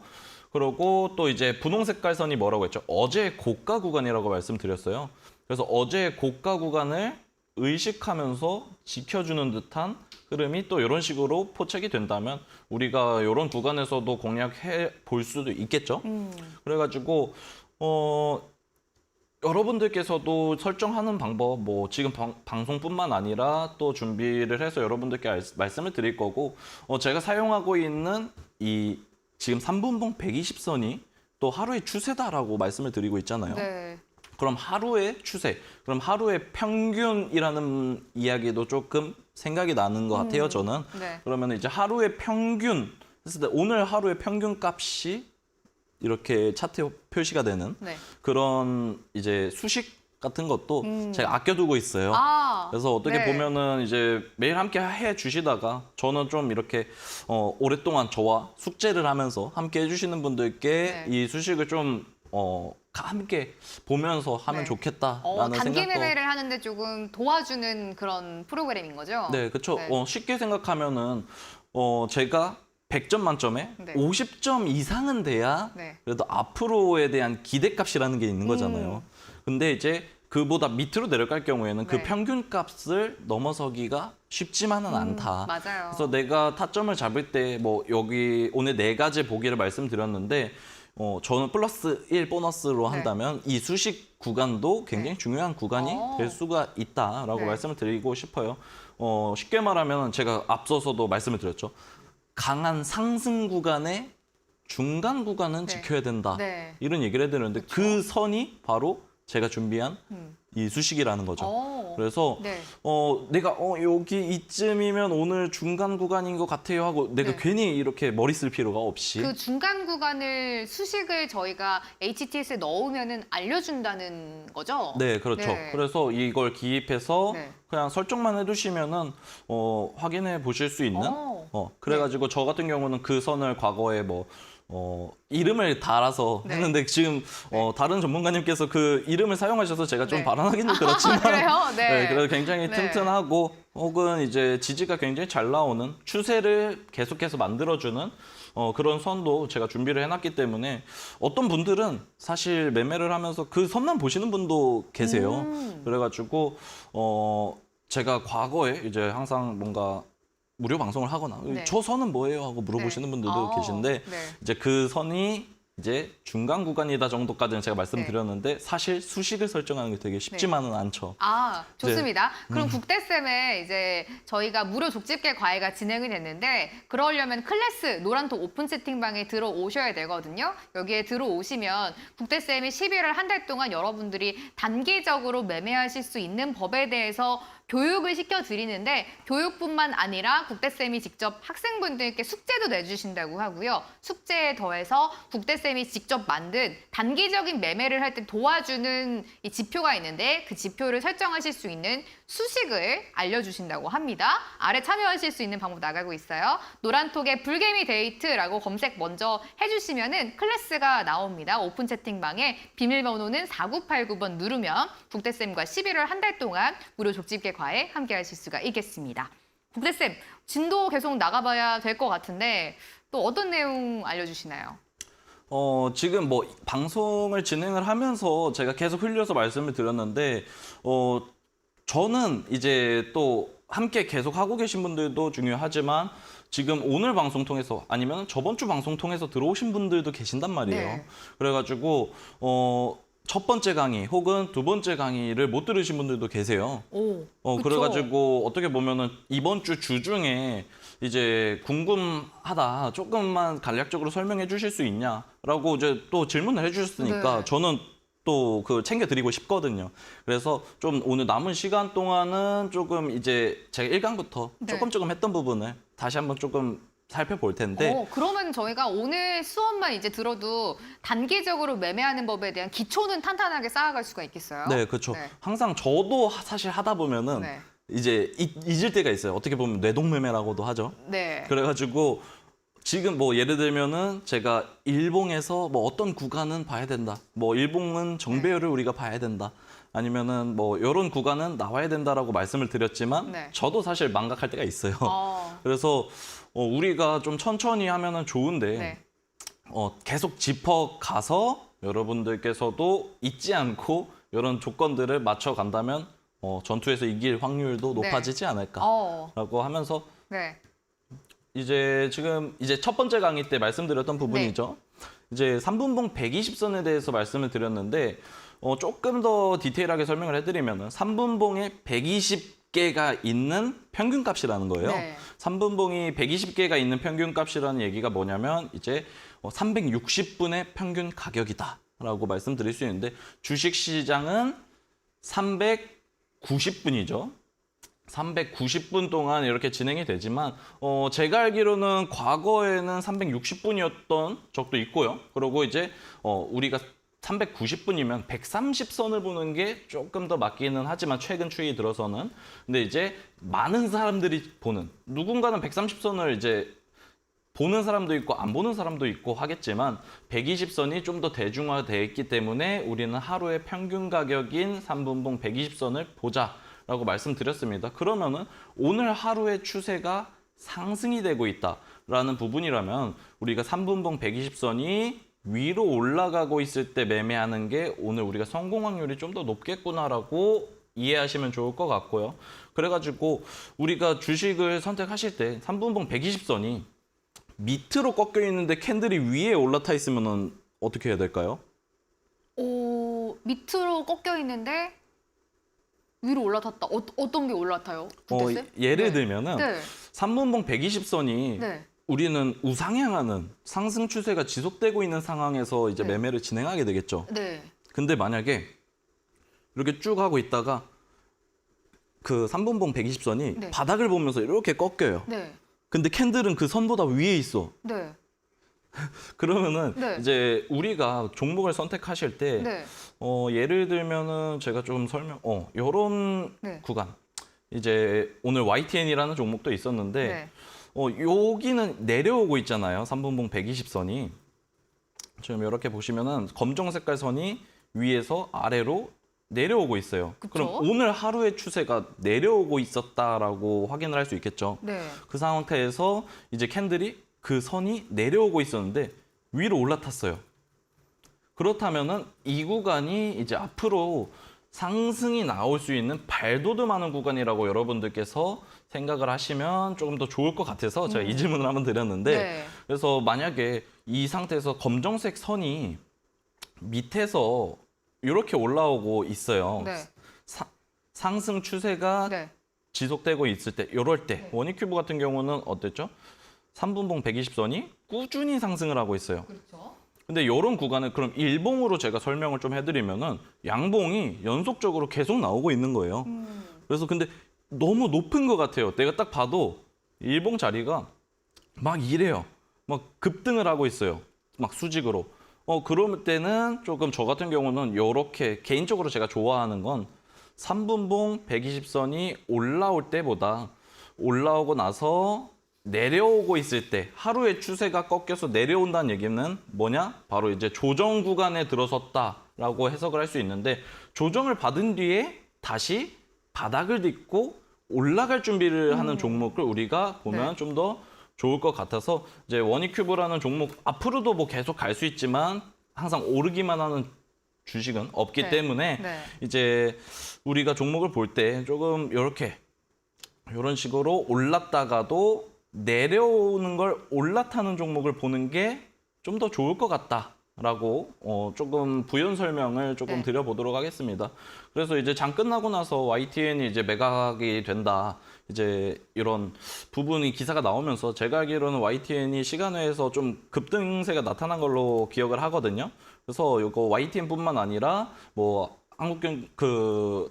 그리고 또 이제 분홍 색깔 선이 뭐라고 했죠? 어제 고가 구간이라고 말씀드렸어요. 그래서 어제 고가 구간을 의식하면서 지켜주는 듯한 흐름이 또 이런 식으로 포착이 된다면 우리가 이런 구간에서도 공략해 볼 수도 있겠죠. 그래가지고 여러분들께서도 설정하는 방법, 뭐 지금 방송뿐만 아니라 또 준비를 해서 여러분들께 말씀을 드릴 거고 제가 사용하고 있는 이 지금 3분봉 120선이 또 하루의 추세다라고 말씀을 드리고 있잖아요. 네. 그럼 하루의 추세, 그럼 하루의 평균이라는 이야기도 조금 생각이 나는 것 같아요, 저는. 네. 그러면 이제 하루의 평균 했을 때 오늘 하루의 평균 값이 이렇게 차트에 표시가 되는 네. 그런 이제 수식 같은 것도 제가 아껴두고 있어요. 아, 그래서 어떻게 네. 보면은 이제 매일 함께 해 주시다가 저는 좀 이렇게 오랫동안 저와 숙제를 하면서 함께 해주시는 분들께 네. 이 수식을 좀 함께 보면서 하면 네. 좋겠다라는 단기 생각도. 매매를 하는데 조금 도와주는 그런 프로그램인 거죠? 네, 그렇죠. 네. 쉽게 생각하면은 제가 100점 만점에 네. 50점 이상은 돼야 네. 그래도 앞으로에 대한 기대값이라는 게 있는 거잖아요. 근데 이제 그보다 밑으로 내려갈 경우에는 그 네. 평균값을 넘어서기가 쉽지만은 않다. 맞아요. 그래서 내가 타점을 잡을 때 뭐 여기 오늘 4가지 보기를 말씀드렸는데 저는 플러스 1 보너스로 네. 한다면 이 수식 구간도 굉장히 네. 중요한 구간이 될 수가 있다라고 네. 말씀을 드리고 싶어요. 쉽게 말하면 제가 앞서서도 말씀을 드렸죠. 강한 상승 구간의 중간 구간은 네. 지켜야 된다. 네. 이런 얘기를 해드렸는데 그 선이 바로 제가 준비한 이 수식이라는 거죠. 그래서 네. 내가 여기 이쯤이면 오늘 중간 구간인 것 같아요 하고 내가 네. 괜히 이렇게 머리 쓸 필요가 없이 그 중간 구간을 수식을 저희가 HTS에 넣으면은 알려준다는 거죠? 네, 그렇죠. 네. 그래서 이걸 기입해서 네. 그냥 설정만 해두시면은 확인해 보실 수 있는. 그래가지고 저 같은 경우는 그 선을 과거에 이름을 달아서 네. 했는데 지금 다른 전문가님께서 그 이름을 사용하셔서 제가 좀 네. 발언하기는 그렇지만 그래요? 네. 그래서 굉장히 네. 튼튼하고 혹은 이제 지지가 굉장히 잘 나오는 추세를 계속해서 만들어주는 그런 선도 제가 준비를 해놨기 때문에 어떤 분들은 사실 매매를 하면서 그 선만 보시는 분도 계세요. 그래가지고 제가 과거에 이제 항상 뭔가 무료 방송을 하거나 네. 저 선은 뭐예요 하고 물어보시는 네. 분들도 계신데 네. 이제 그 선이 이제 중간 구간이다 정도까지는 제가 말씀드렸는데 네. 사실 수식을 설정하는 게 되게 쉽지만은 않죠. 좋습니다. 네. 그럼 국대쌤에 이제 저희가 무료 족집게 과외가 진행이 됐는데 그러려면 클래스 노란톡 오픈 채팅방에 들어오셔야 되거든요. 여기에 들어오시면 국대쌤이 11월 한 달 동안 여러분들이 단기적으로 매매하실 수 있는 법에 대해서 교육을 시켜드리는데 교육뿐만 아니라 국대쌤이 직접 학생분들께 숙제도 내주신다고 하고요. 숙제에 더해서 국대쌤이 직접 만든 단기적인 매매를 할 때 도와주는 이 지표가 있는데 그 지표를 설정하실 수 있는 수식을 알려주신다고 합니다. 아래 참여하실 수 있는 방법 나가고 있어요. 노란톡에 불개미 데이트라고 검색 먼저 해주시면은 클래스가 나옵니다. 오픈 채팅방에 비밀번호는 4989번 누르면 국대쌤과 11월 한 달 동안 무료 족집게 과외 함께 하실 수가 있겠습니다. 국대쌤, 진도 계속 나가봐야 될 것 같은데 또 어떤 내용 알려주시나요? 지금 방송을 진행을 하면서 제가 계속 흘려서 말씀을 드렸는데 저는 이제 또 함께 계속 하고 계신 분들도 중요하지만 지금 오늘 방송 통해서 아니면 저번 주 방송 통해서 들어오신 분들도 계신단 말이에요. 네. 그래가지고 첫 번째 강의 혹은 두 번째 강의를 못 들으신 분들도 계세요. 그쵸. 그래가지고 어떻게 보면은 이번 주 중에 이제 궁금하다 조금만 간략적으로 설명해 주실 수 있냐라고 이제 또 질문을 해주셨으니까 네. 저는 또 챙겨드리고 싶거든요. 그래서 좀 오늘 남은 시간 동안은 조금 이제 제가 1강부터 네. 조금 했던 부분을 다시 한번 조금 살펴볼 텐데 그러면 저희가 오늘 수업만 이제 들어도 단기적으로 매매하는 법에 대한 기초는 탄탄하게 쌓아갈 수가 있겠어요? 네, 그렇죠. 네. 항상 저도 사실 하다 보면은 네. 이제 잊을 때가 있어요. 어떻게 보면 뇌동매매라고도 하죠. 네. 그래가지고 지금 예를 들면은 제가 일봉에서 어떤 구간은 봐야 된다. 일봉은 정배열을 우리가 봐야 된다. 아니면은 이런 구간은 나와야 된다라고 말씀을 드렸지만 네. 저도 사실 망각할 때가 있어요. 그래서 우리가 좀 천천히 하면은 좋은데 네. 계속 짚어 가서 여러분들께서도 잊지 않고 이런 조건들을 맞춰 간다면 전투에서 이길 확률도 네. 높아지지 않을까라고 하면서 네. 이제 첫 번째 강의 때 말씀드렸던 부분이죠. 이제 3분봉 120선에 대해서 말씀을 드렸는데 조금 더 디테일하게 설명을 해드리면은 3분봉에 120개가 있는 평균값이라는 거예요. 네. 3분봉이 120개가 있는 평균값이라는 얘기가 뭐냐면 이제 360분의 평균 가격이다. 라고 말씀드릴 수 있는데 주식시장은 390분이죠. 390분 동안 이렇게 진행이 되지만 제가 알기로는 과거에는 360분이었던 적도 있고요. 그리고 이제 우리가 390분이면 130선을 보는 게 조금 더 맞기는 하지만 최근 추이 들어서는 근데 이제 많은 사람들이 보는 누군가는 130선을 이제 보는 사람도 있고 안 보는 사람도 있고 하겠지만 120선이 좀 더 대중화되어 있기 때문에 우리는 하루의 평균 가격인 3분봉 120선을 보자라고 말씀드렸습니다. 그러면은 오늘 하루의 추세가 상승이 되고 있다라는 부분이라면 우리가 3분봉 120선이 위로 올라가고 있을 때 매매하는 게 오늘 우리가 성공 확률이 좀 더 높겠구나라고 이해하시면 좋을 것 같고요. 그래가지고 우리가 주식을 선택하실 때 3분봉 120선이 밑으로 꺾여 있는데 캔들이 위에 올라타 있으면 어떻게 해야 될까요? 밑으로 꺾여 있는데 위로 올라탔다. 어떤 게 올라타요? 국대쌤? 예를 네. 들면은 네. 3분봉 120선이 네. 우리는 우상향하는 상승 추세가 지속되고 있는 상황에서 이제 네. 매매를 진행하게 되겠죠. 네. 근데 만약에 이렇게 쭉 하고 있다가 그 3분봉 120선이 네. 바닥을 보면서 이렇게 꺾여요. 네. 근데 캔들은 그 선보다 위에 있어. 네. 그러면은 네. 이제 우리가 종목을 선택하실 때 네. 예를 들면은 제가 좀 요런 네. 구간 이제 오늘 YTN이라는 종목도 있었는데 네. 여기는 내려오고 있잖아요. 3분봉 120선이 지금 이렇게 보시면은 검정 색깔 선이 위에서 아래로 내려오고 있어요. 그쵸? 그럼 오늘 하루의 추세가 내려오고 있었다라고 확인을 할 수 있겠죠. 네. 그 상태에서 이제 캔들이 그 선이 내려오고 있었는데 위로 올라탔어요. 그렇다면은 이 구간이 이제 앞으로 상승이 나올 수 있는 발돋움하는 구간이라고 여러분들께서 생각을 하시면 조금 더 좋을 것 같아서 제가 이 질문을 한번 드렸는데 네. 그래서 만약에 이 상태에서 검정색 선이 밑에서 이렇게 올라오고 있어요. 네. 상승 추세가 네. 지속되고 있을 때 이럴 때 원익큐브 같은 경우는 어땠죠? 3분봉 120선이 꾸준히 상승을 하고 있어요. 그렇죠. 근데 이런 구간을 그럼 일봉으로 제가 설명을 좀 해드리면은 양봉이 연속적으로 계속 나오고 있는 거예요. 그래서 근데 너무 높은 것 같아요. 내가 딱 봐도 일봉 자리가 막 이래요. 막 급등을 하고 있어요. 막 수직으로. 그럴 때는 조금 저 같은 경우는 이렇게 개인적으로 제가 좋아하는 건 3분봉 120선이 올라올 때보다 올라오고 나서 내려오고 있을 때 하루의 추세가 꺾여서 내려온다는 얘기는 뭐냐? 바로 이제 조정 구간에 들어섰다라고 해석을 할 수 있는데 조정을 받은 뒤에 다시 바닥을 딛고 올라갈 준비를 하는 종목을 우리가 보면 네. 좀 더 좋을 것 같아서 이제 원익큐브라는 종목 앞으로도 뭐 계속 갈 수 있지만 항상 오르기만 하는 주식은 없기 네. 때문에 네. 이제 우리가 종목을 볼 때 조금 이런 식으로 올랐다가도 내려오는 걸 올라타는 종목을 보는 게 좀 더 좋을 것 같다라고 조금 부연 설명을 조금 네. 드려보도록 하겠습니다. 그래서 이제 장 끝나고 나서 YTN이 이제 매각이 된다. 이제 이런 부분이 기사가 나오면서 제가 알기로는 YTN이 시간외에서 좀 급등세가 나타난 걸로 기억을 하거든요. 그래서 이거 YTN뿐만 아니라 뭐 한국경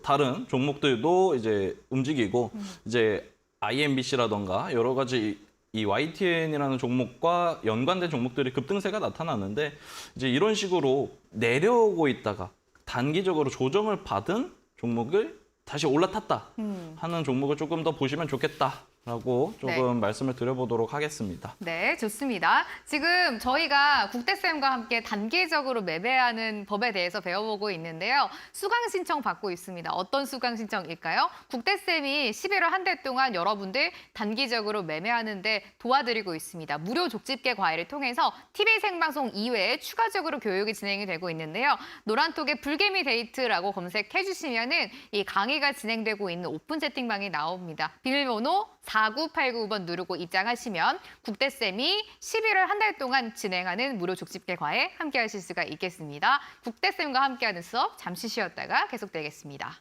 다른 종목들도 이제 움직이고 이제 IMBC라던가 여러 가지 이 YTN이라는 종목과 연관된 종목들이 급등세가 나타나는데 이제 이런 식으로 내려오고 있다가 단기적으로 조정을 받은 종목을 다시 올라탔다 하는 종목을 조금 더 보시면 좋겠다라고 조금 말씀을 드려보도록 하겠습니다. 네, 좋습니다. 지금 저희가 국대쌤과 함께 단기적으로 매매하는 법에 대해서 배워보고 있는데요. 수강 신청 받고 있습니다. 어떤 수강 신청일까요? 국대쌤이 11월 한 달 동안 여러분들 단기적으로 매매하는데 도와드리고 있습니다. 무료 족집게 과외를 통해서 TV 생방송 이외에 추가적으로 교육이 진행이 되고 있는데요. 노란톡에 불개미 데이트라고 검색해 주시면은 이 강의가 진행되고 있는 오픈 채팅방이 나옵니다. 비밀번호 4989번 누르고 입장하시면 국대쌤이 11월 한 달 동안 진행하는 무료 족집게 과외 함께 하실 수가 있겠습니다. 국대쌤과 함께하는 수업 잠시 쉬었다가 계속되겠습니다.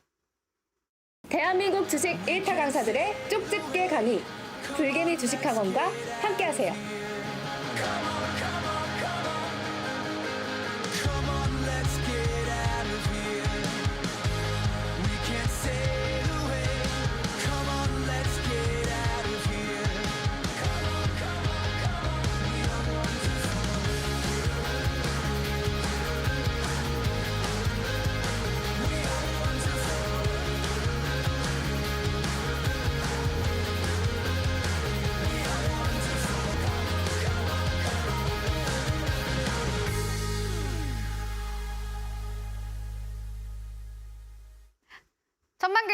대한민국 주식 1타 강사들의 쪽집게 강의. 불개미 주식학원과 함께하세요. Come on, let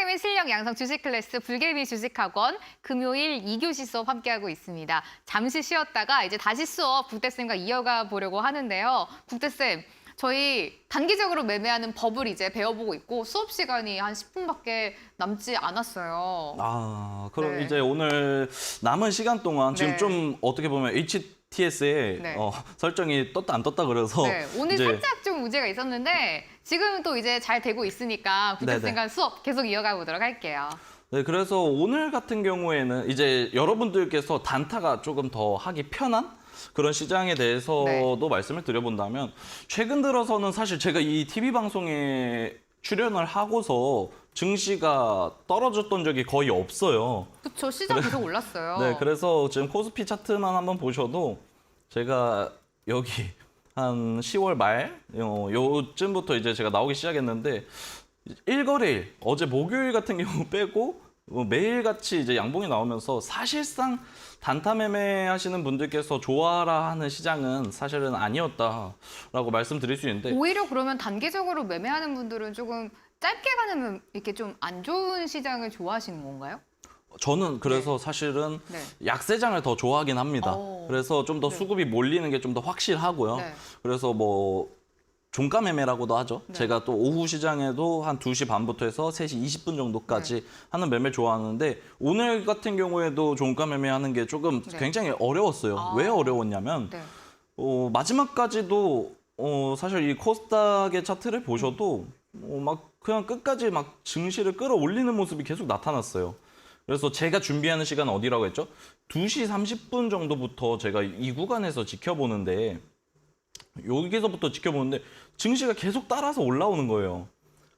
프로게이밍 실력 양성 주식 클래스 불게이밍 주식학원 금요일 2교시 수업 함께하고 있습니다. 잠시 쉬었다가 이제 다시 수업 국대쌤과 이어가 보려고 하는데요. 국대쌤, 저희 단기적으로 매매하는 법을 이제 배워보고 있고 수업 시간이 한 10분밖에 남지 않았어요. 그럼 네. 이제 오늘 남은 시간 동안 지금 네. 좀 어떻게 보면 HTS에 네. 설정이 떴다 안 떴다 그래서 네, 오늘 이제 살짝 좀 문제가 있었는데 지금은 또 이제 잘 되고 있으니까 국대쌤과 수업 계속 이어가 보도록 할게요. 네, 그래서 오늘 같은 경우에는 이제 여러분들께서 단타가 조금 더 하기 편한 그런 시장에 대해서도 말씀을 드려본다면 최근 들어서는 사실 제가 이 TV 방송에 출연을 하고서 증시가 떨어졌던 적이 거의 없어요. 그렇죠, 시장 계속 올랐어요. 네, 그래서 지금 코스피 차트만 한번 보셔도 제가 여기 한 10월 말 요쯤부터 이제 제가 나오기 시작했는데 일거래일 어제 목요일 같은 경우 빼고 매일같이 이제 양봉이 나오면서 사실상 단타 매매 하시는 분들께서 좋아라 하는 시장은 사실은 아니었다라고 말씀드릴 수 있는데 오히려 그러면 단기적으로 매매하는 분들은 조금 짧게 가는 이렇게 좀 안 좋은 시장을 좋아하시는 건가요? 저는 그래서 사실은 네. 약세장을 더 좋아하긴 합니다. 오. 그래서 좀 더 네. 수급이 몰리는 게 좀 더 확실하고요. 네. 그래서 뭐 종가 매매라고도 하죠. 네. 제가 또 오후 시장에도 한 2시 반부터 해서 3시 20분 정도까지 네. 하는 매매 좋아하는데 오늘 같은 경우에도 종가 매매하는 게 조금 네. 굉장히 어려웠어요. 아. 왜 어려웠냐면 네. 마지막까지도 사실 이 코스닥의 차트를 보셔도 막 그냥 끝까지 막 증시를 끌어올리는 모습이 계속 나타났어요. 그래서 제가 준비하는 시간은 어디라고 했죠? 2시 30분 정도부터 제가 이 구간에서 지켜보는데 여기서부터 지켜보는데 증시가 계속 따라서 올라오는 거예요.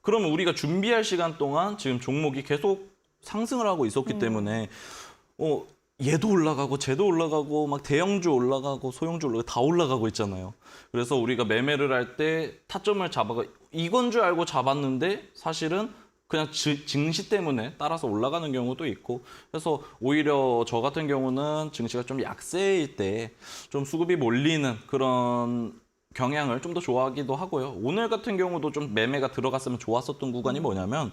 그러면 우리가 준비할 시간 동안 지금 종목이 계속 상승을 하고 있었기 때문에 얘도 올라가고 쟤도 올라가고 막 대형주 올라가고 소형주 올라가고 다 올라가고 있잖아요. 그래서 우리가 매매를 할 때 타점을 잡아가 이건 줄 알고 잡았는데 사실은 그냥 증시 때문에 따라서 올라가는 경우도 있고 그래서 오히려 저 같은 경우는 증시가 좀 약세일 때 좀 수급이 몰리는 그런 경향을 좀 더 좋아하기도 하고요. 오늘 같은 경우도 좀 매매가 들어갔으면 좋았었던 구간이 뭐냐면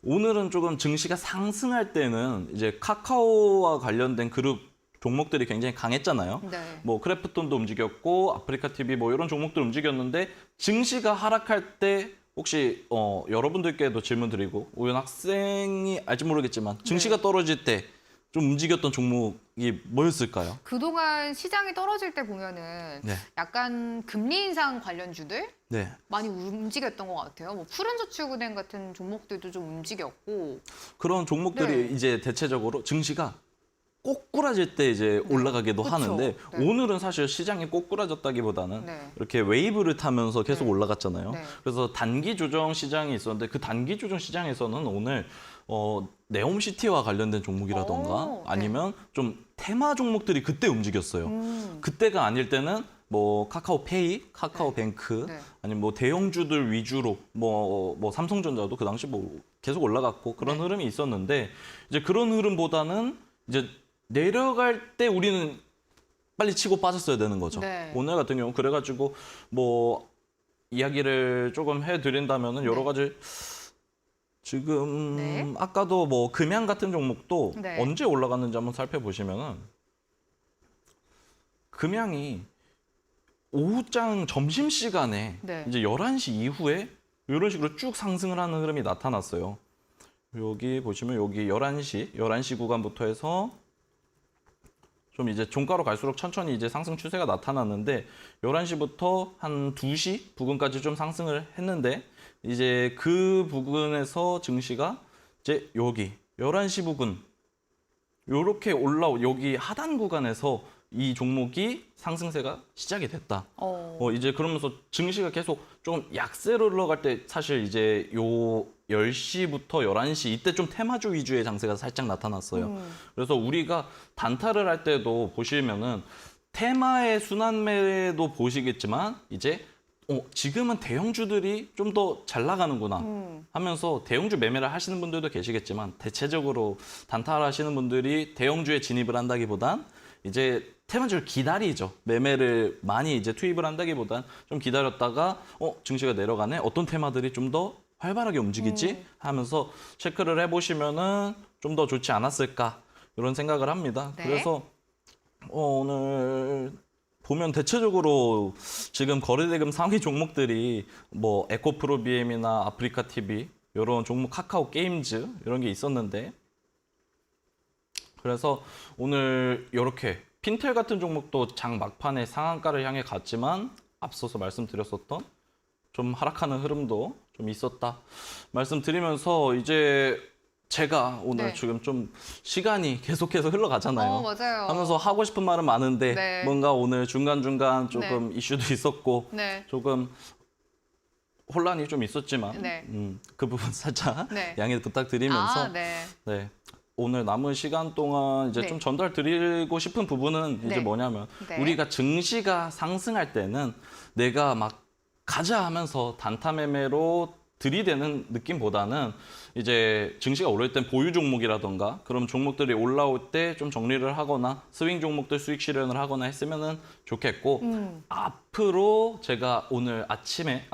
오늘은 조금 증시가 상승할 때는 이제 카카오와 관련된 그룹 종목들이 굉장히 강했잖아요. 네. 뭐 크래프톤도 움직였고 아프리카 TV 뭐 이런 종목들 움직였는데 증시가 하락할 때 혹시 여러분들께도 질문 드리고 오연 학생이 알지 모르겠지만 증시가 떨어질 때 좀 움직였던 종목이 뭐였을까요? 그동안 시장이 떨어질 때 보면은 네. 약간 금리 인상 관련주들 네. 많이 움직였던 것 같아요. 뭐 푸른저축은행 같은 종목들도 좀 움직였고. 그런 종목들이 네. 이제 대체적으로 증시가 꼬꾸라질 때 이제 올라가기도 그쵸. 하는데 네. 오늘은 사실 시장이 꼬꾸라졌다기보다는 네. 이렇게 웨이브를 타면서 계속 네. 올라갔잖아요. 네. 그래서 단기 조정 시장이 있었는데 그 단기 조정 시장에서는 오늘 네옴시티와 관련된 종목이라던가 네. 아니면 좀 테마 종목들이 그때 움직였어요. 그때가 아닐 때는 뭐 카카오페이, 카카오뱅크 네. 아니면 뭐 대형주들 위주로 뭐 삼성전자도 그 당시 뭐 계속 올라갔고 그런 네. 흐름이 있었는데 이제 그런 흐름보다는 이제 내려갈 때 우리는 빨리 치고 빠졌어야 되는 거죠. 네. 오늘 같은 경우 그래가지고 뭐 이야기를 조금 해드린다면은 여러 네. 가지 지금 네. 아까도 뭐 금양 같은 종목도 네. 언제 올라갔는지 한번 살펴보시면은 금양이 오후장 점심 시간에 네. 이제 11시 이후에 이런 식으로 쭉 상승을 하는 흐름이 나타났어요. 여기 보시면 여기 11시 구간부터 해서 좀 이제 종가로 갈수록 천천히 이제 상승 추세가 나타났는데 11시부터 한 2시 부근까지 좀 상승을 했는데 이제 그 부근에서 증시가 이제 여기 11시 부근 요렇게 여기 하단 구간에서 이 종목이 상승세가 시작이 됐다. 이제 그러면서 증시가 계속 좀 약세로 흘러갈 때 사실 이제 요 10시부터 11시 이때 좀 테마주 위주의 장세가 살짝 나타났어요. 그래서 우리가 단타를 할 때도 보시면은 테마의 순환매도 보시겠지만 이제 지금은 대형주들이 좀 더 잘 나가는구나 하면서 대형주 매매를 하시는 분들도 계시겠지만 대체적으로 단타를 하시는 분들이 대형주에 진입을 한다기보단 이제 테마주를 기다리죠. 매매를 많이 이제 투입을 한다기보단 좀 기다렸다가 증시가 내려가네. 어떤 테마들이 좀 더 활발하게 움직이지? 하면서 체크를 해보시면은 좀 더 좋지 않았을까 이런 생각을 합니다. 네. 그래서 오늘 보면 대체적으로 지금 거래대금 상위 종목들이 뭐 에코프로비엠이나 아프리카 TV 이런 종목 카카오 게임즈 이런 게 있었는데 그래서 오늘 이렇게 핀텔 같은 종목도 장 막판에 상한가를 향해 갔지만 앞서서 말씀드렸었던 좀 하락하는 흐름도 좀 있었다 말씀드리면서 이제 제가 오늘 네. 지금 좀 시간이 계속해서 흘러가잖아요. 맞아요. 하면서 하고 싶은 말은 많은데 네. 뭔가 오늘 중간중간 조금 이슈도 있었고 네. 조금 혼란이 좀 있었지만 네. 그 부분 살짝 네. 양해 부탁드리면서 네. 네. 오늘 남은 시간 동안 이제 네. 좀 전달드리고 싶은 부분은 이제 네. 뭐냐면 네. 우리가 증시가 상승할 때는 내가 막 가자 하면서 단타 매매로 들이대는 느낌보다는 이제 증시가 오를 땐 보유 종목이라던가 그런 종목들이 올라올 때 좀 정리를 하거나 스윙 종목들 수익 실현을 하거나 했으면은 좋겠고 앞으로 제가 오늘 아침에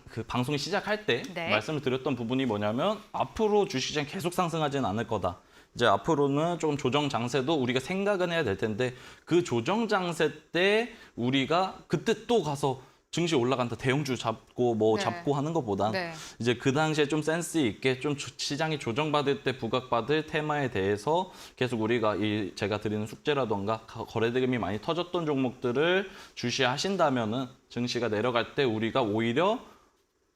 그 방송이 시작할 때 네. 말씀을 드렸던 부분이 뭐냐면 앞으로 주식시장 계속 상승하지는 않을 거다. 이제 앞으로는 조금 조정 장세도 우리가 생각은 해야 될 텐데 그 조정 장세 때 우리가 그때 또 가서 증시 올라간다 대형주 잡고 뭐 네. 잡고 하는 것보단 네. 이제 그 당시에 좀 센스 있게 좀 시장이 조정받을 때 부각받을 테마에 대해서 계속 우리가 이 제가 드리는 숙제라던가 거래대금이 많이 터졌던 종목들을 주시하신다면은 증시가 내려갈 때 우리가 오히려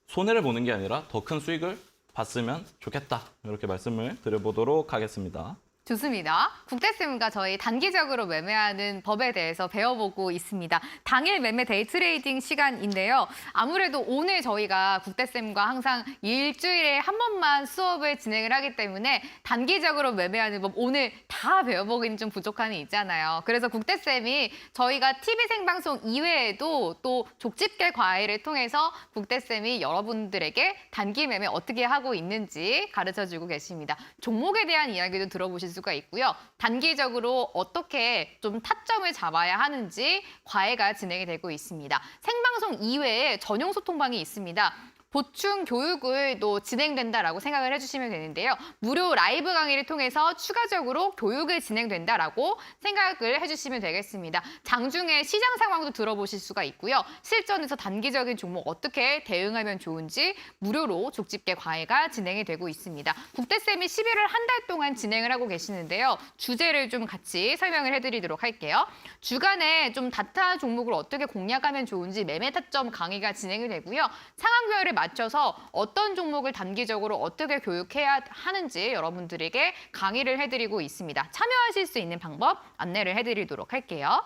손해를 보는 게 아니라 더 큰 수익을 봤으면 좋겠다. 이렇게 말씀을 드려보도록 하겠습니다. 좋습니다. 국대쌤과 저희 단기적으로 매매하는 법에 대해서 배워보고 있습니다. 당일 매매 데이 트레이딩 시간인데요. 아무래도 오늘 저희가 국대쌤과 항상 일주일에 한 번만 수업을 진행을 하기 때문에 단기적으로 매매하는 법 오늘 다 배워보기는 좀 부족함이 있잖아요. 그래서 국대쌤이 저희가 TV 생방송 이외에도 또 족집게 과외를 통해서 국대쌤이 여러분들에게 단기 매매 어떻게 하고 있는지 가르쳐주고 계십니다. 종목에 대한 이야기도 들어보실 수가 있고요. 단기적으로 어떻게 좀 타점을 잡아야 하는지 과외가 진행이 되고 있습니다. 생방송 이외에 전용 소통방이 있습니다. 보충 교육을 또 진행된다라고 생각을 해주시면 되는데요. 무료 라이브 강의를 통해서 추가적으로 교육을 진행된다라고 생각을 해주시면 되겠습니다. 장중에 시장 상황도 들어보실 수가 있고요. 실전에서 단기적인 종목 어떻게 대응하면 좋은지 무료로 족집게 과외가 진행이 되고 있습니다. 국대쌤이 11월 한 달 동안 진행을 하고 계시는데요. 주제를 좀 같이 설명을 해드리도록 할게요. 주간에 좀 다타 종목을 어떻게 공략하면 좋은지 매매 타점 강의가 진행이 되고요. 상황별에 맞춰서 어떤 종목을 단기적으로 어떻게 교육해야 하는지 여러분들에게 강의를 해드리고 있습니다. 참여하실 수 있는 방법 안내를 해드리도록 할게요.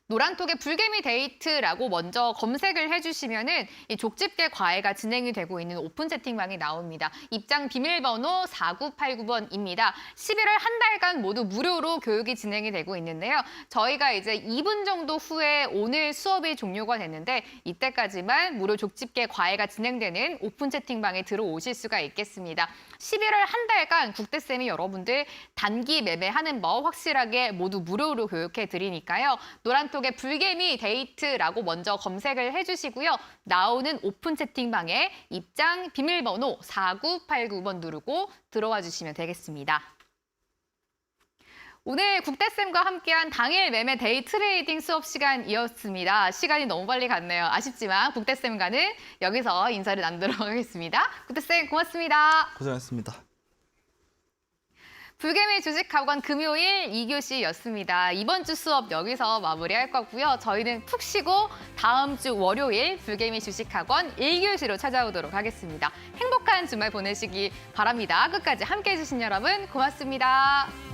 노란톡에 불개미 데이트라고 먼저 검색을 해주시면은 이 족집게 과외가 진행이 되고 있는 오픈 채팅방이 나옵니다. 입장 비밀번호 4989번입니다. 11월 한 달간 모두 무료로 교육이 진행이 되고 있는데요. 저희가 이제 2분 정도 후에 오늘 수업이 종료가 됐는데 이때까지만 무료 족집게 과외가 진행되는 오픈 채팅방에 들어오실 수가 있겠습니다. 11월 한 달간 국대쌤이 여러분들 단기 매매하는 법 확실하게 모두 무료로 교육해 드리니까요. 노란톡에 불개미 데이트라고 먼저 검색을 해주시고요. 나오는 오픈 채팅방에 입장 비밀번호 4989번 누르고 들어와 주시면 되겠습니다. 오늘 국대쌤과 함께한 당일 매매 데이 트레이딩 수업 시간이었습니다. 시간이 너무 빨리 갔네요. 아쉽지만 국대쌤과는 여기서 인사를 나누도록 하겠습니다. 국대쌤 고맙습니다. 고생하셨습니다. 불개미 주식학원 금요일 2교시였습니다. 이번 주 수업 여기서 마무리할 거고요. 저희는 푹 쉬고 다음 주 월요일 불개미 주식학원 1교시로 찾아오도록 하겠습니다. 행복한 주말 보내시기 바랍니다. 끝까지 함께해 주신 여러분 고맙습니다.